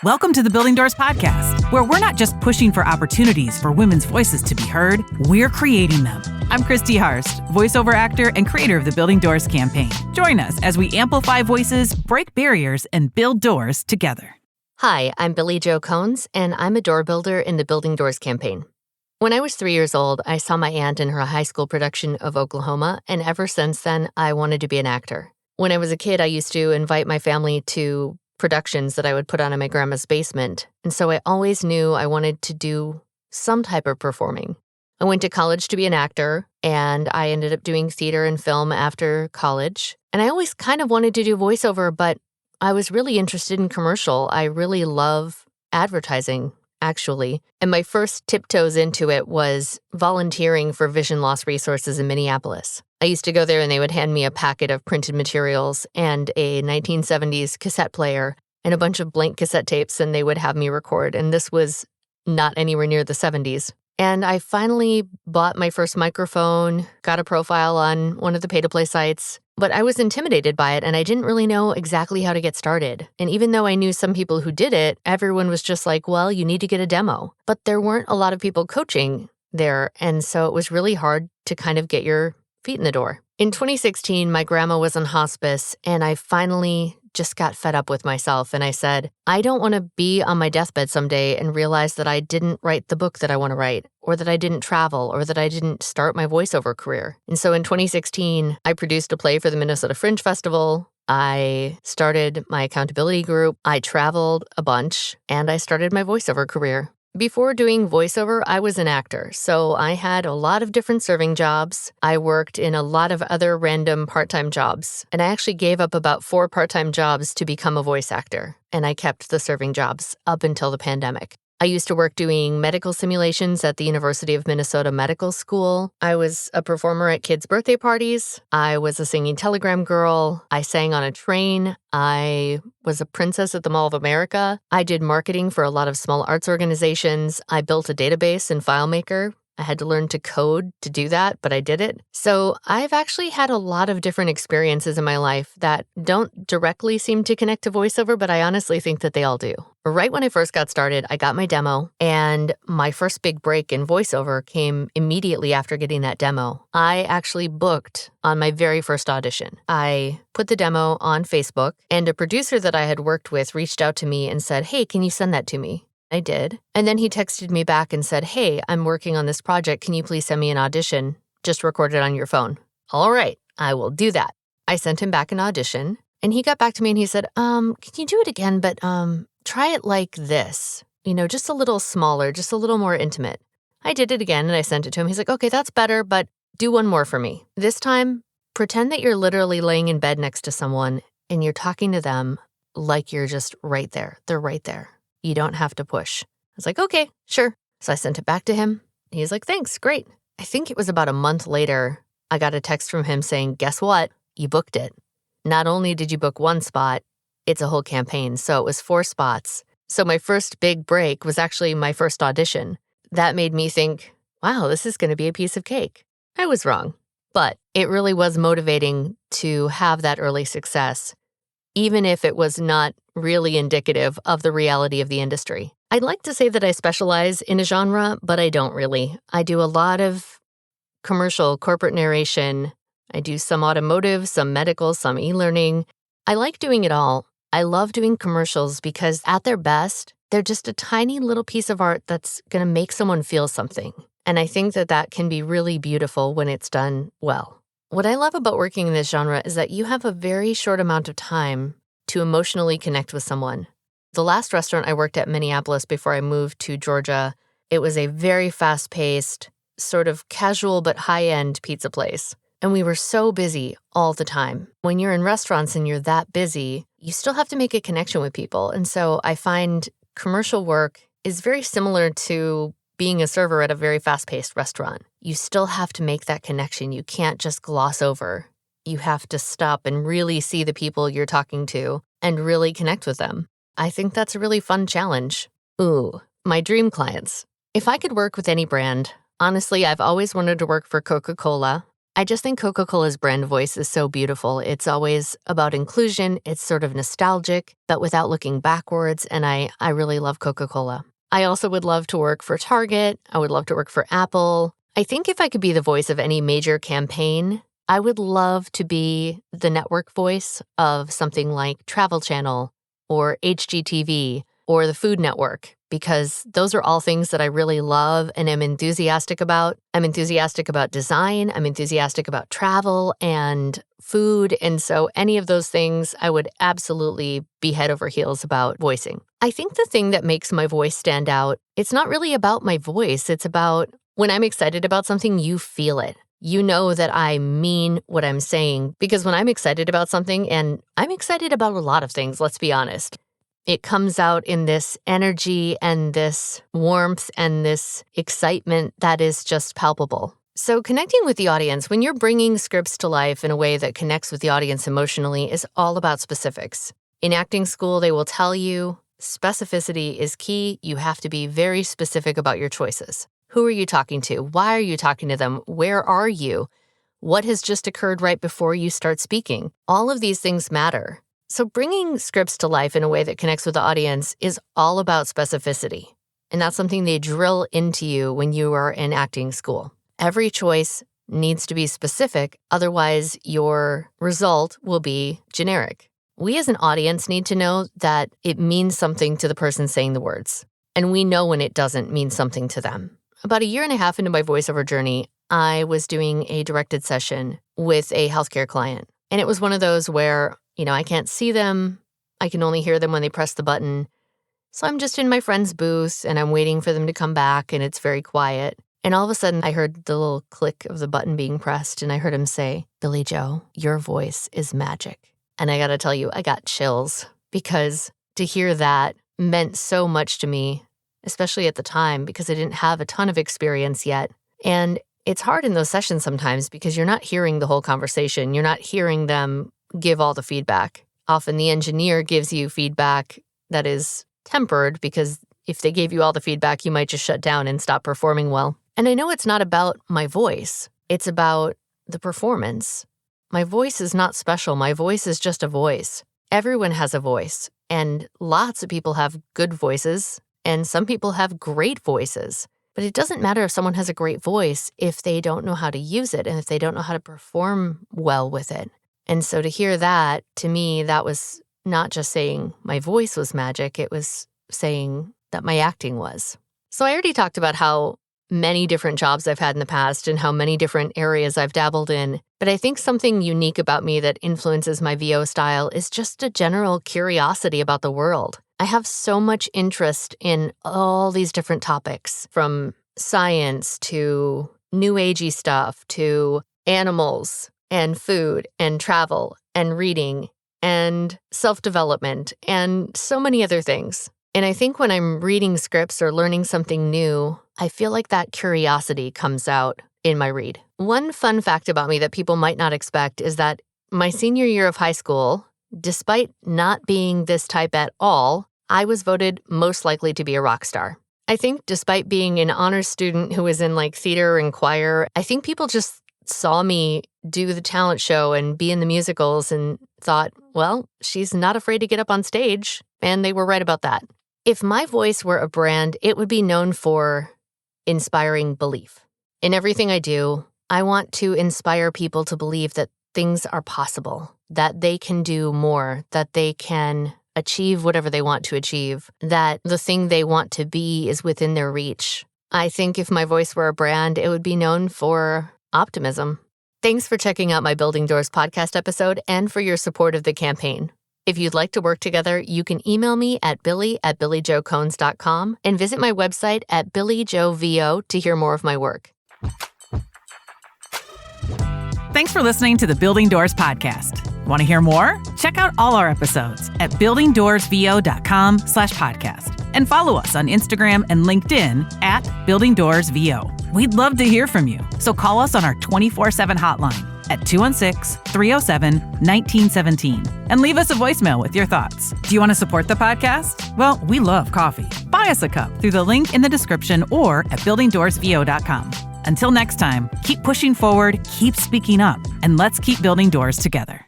Welcome to the Building Doors Podcast, where we're not just pushing for opportunities for women's voices to be heard, we're creating them. I'm Christy Harst, voiceover actor and creator of the Building Doors campaign. Join us as we amplify voices, break barriers, and build doors together. Hi, I'm Billie Jo Konze, and I'm a door builder in the Building Doors campaign. When I was 3 years old, I saw my aunt in her high school production of Oklahoma, and ever since then, I wanted to be an actor. When I was a kid, I used to invite my family to productions that I would put on in my grandma's basement, and so I always knew I wanted to do some type of performing. I went to college to be an actor, and I ended up doing theater and film after college. And I always kind of wanted to do voiceover, but I was really interested in commercial. I really love advertising, actually. And my first tiptoes into it was volunteering for vision loss resources in Minneapolis. I used to go there and they would hand me a packet of printed materials and a 1970s cassette player and a bunch of blank cassette tapes, and they would have me record. And this was not anywhere near the 70s. And I finally bought my first microphone, got a profile on one of the pay-to-play sites, but I was intimidated by it and I didn't really know exactly how to get started. And even though I knew some people who did it, everyone was just like, well, you need to get a demo. But there weren't a lot of people coaching there, and so it was really hard to kind of get your feet in the door. In 2016, my grandma was on hospice, and I finally just got fed up with myself, and I said, I don't want to be on my deathbed someday and realize that I didn't write the book that I want to write, or that I didn't travel, or that I didn't start my voiceover career. And so in 2016, I produced a play for the Minnesota Fringe Festival. I started my accountability group. I traveled a bunch, and I started my voiceover career. Before doing voiceover, I was an actor, so I had a lot of different serving jobs. I worked in a lot of other random part-time jobs, and I actually gave up about 4 part-time jobs to become a voice actor, and I kept the serving jobs up until the pandemic. I used to work doing medical simulations at the University of Minnesota Medical School. I was a performer at kids' birthday parties. I was a singing telegram girl. I sang on a train. I was a princess at the Mall of America. I did marketing for a lot of small arts organizations. I built a database in FileMaker. I had to learn to code to do that, but I did it. So I've actually had a lot of different experiences in my life that don't directly seem to connect to voiceover, but I honestly think that they all do. Right when I first got started, I got my demo, and my first big break in voiceover came immediately after getting that demo. I actually booked on my very first audition. I put the demo on Facebook, and a producer that I had worked with reached out to me and said, hey, can you send that to me? I did. And then he texted me back and said, hey, I'm working on this project. Can you please send me an audition? Just record it on your phone. All right, I will do that. I sent him back an audition, and he got back to me and he said, can you do it again, but try it like this, just a little smaller, just a little more intimate. I did it again and I sent it to him. He's like, okay, that's better, but do one more for me. This time, pretend that you're literally laying in bed next to someone and you're talking to them like you're just right there. They're right there. You don't have to push. I was like, okay, sure. So I sent it back to him. He's like, thanks, great. I think it was about a month later, I got a text from him saying, guess what? You booked it. Not only did you book one spot, it's a whole campaign. So it was 4 spots. So my first big break was actually my first audition. That made me think, wow, this is going to be a piece of cake. I was wrong. But it really was motivating to have that early success, even if it was not really indicative of the reality of the industry. I'd like to say that I specialize in a genre, but I don't really. I do a lot of commercial, corporate narration. I do some automotive, some medical, some e-learning. I like doing it all. I love doing commercials because at their best, they're just a tiny little piece of art that's going to make someone feel something. And I think that that can be really beautiful when it's done well. What I love about working in this genre is that you have a very short amount of time to emotionally connect with someone. The last restaurant I worked at in Minneapolis before I moved to Georgia, it was a very fast-paced, sort of casual but high-end pizza place. And we were so busy all the time. When you're in restaurants and you're that busy, you still have to make a connection with people. And so I find commercial work is very similar to being a server at a very fast-paced restaurant. You still have to make that connection. You can't just gloss over. You have to stop and really see the people you're talking to and really connect with them. I think that's a really fun challenge. Ooh, my dream clients. If I could work with any brand, honestly, I've always wanted to work for Coca-Cola. I just think Coca-Cola's brand voice is so beautiful. It's always about inclusion. It's sort of nostalgic, but without looking backwards. And I really love Coca-Cola. I also would love to work for Target. I would love to work for Apple. I think if I could be the voice of any major campaign, I would love to be the network voice of something like Travel Channel or HGTV or the Food Network, because those are all things that I really love and am enthusiastic about. I'm enthusiastic about design. I'm enthusiastic about travel and food. And so any of those things I would absolutely be head over heels about voicing. I think the thing that makes my voice stand out, it's not really about my voice. It's about when I'm excited about something, you feel it. You know that I mean what I'm saying, because when I'm excited about something, and I'm excited about a lot of things, let's be honest, it comes out in this energy and this warmth and this excitement that is just palpable. So connecting with the audience, when you're bringing scripts to life in a way that connects with the audience emotionally, is all about specifics. In acting school, they will tell you specificity is key. You have to be very specific about your choices. Who are you talking to? Why are you talking to them? Where are you? What has just occurred right before you start speaking? All of these things matter. So bringing scripts to life in a way that connects with the audience is all about specificity. And that's something they drill into you when you are in acting school. Every choice needs to be specific, otherwise your result will be generic. We as an audience need to know that it means something to the person saying the words. And we know when it doesn't mean something to them. About 1.5 years into my voiceover journey, I was doing a directed session with a healthcare client. And it was one of those where, I can't see them. I can only hear them when they press the button. So I'm just in my friend's booth and I'm waiting for them to come back and it's very quiet. And all of a sudden I heard the little click of the button being pressed and I heard him say, "Billie Jo, your voice is magic." And I got to tell you, I got chills because to hear that meant so much to me, especially at the time, because I didn't have a ton of experience yet. And it's hard in those sessions sometimes because you're not hearing the whole conversation. You're not hearing them give all the feedback. Often the engineer gives you feedback that is tempered because if they gave you all the feedback, you might just shut down and stop performing well. And I know it's not about my voice. It's about the performance. My voice is not special. My voice is just a voice. Everyone has a voice, and lots of people have good voices, and some people have great voices. But it doesn't matter if someone has a great voice if they don't know how to use it and if they don't know how to perform well with it. And so to hear that, to me, that was not just saying my voice was magic, it was saying that my acting was. So I already talked about how many different jobs I've had in the past and how many different areas I've dabbled in. But I think something unique about me that influences my VO style is just a general curiosity about the world. I have so much interest in all these different topics, from science to new agey stuff to animals and food and travel and reading and self-development and so many other things. And I think when I'm reading scripts or learning something new, I feel like that curiosity comes out in my read. One fun fact about me that people might not expect is that my senior year of high school, despite not being this type at all, I was voted most likely to be a rock star. I think despite being an honors student who was in theater and choir, I think people just saw me do the talent show and be in the musicals and thought, well, she's not afraid to get up on stage. And they were right about that. If my voice were a brand, it would be known for inspiring belief. In everything I do, I want to inspire people to believe that things are possible, that they can do more, that they can achieve whatever they want to achieve, that the thing they want to be is within their reach. I think if my voice were a brand, it would be known for optimism. Thanks for checking out my Building Doors podcast episode and for your support of the campaign. If you'd like to work together, you can email me at billie@billiejokonze.com and visit my website at BillieJoVO to hear more of my work. Thanks for listening to the Building Doors podcast. Want to hear more? Check out all our episodes at buildingdoorsvo.com/podcast and follow us on Instagram and LinkedIn at Building Doors VO. We'd love to hear from you, so call us on our 24/7 hotline at 216-307-1917 and leave us a voicemail with your thoughts. Do you want to support the podcast? Well, we love coffee. Buy us a cup through the link in the description or at buildingdoorsvo.com. Until next time, keep pushing forward, keep speaking up, and let's keep building doors together.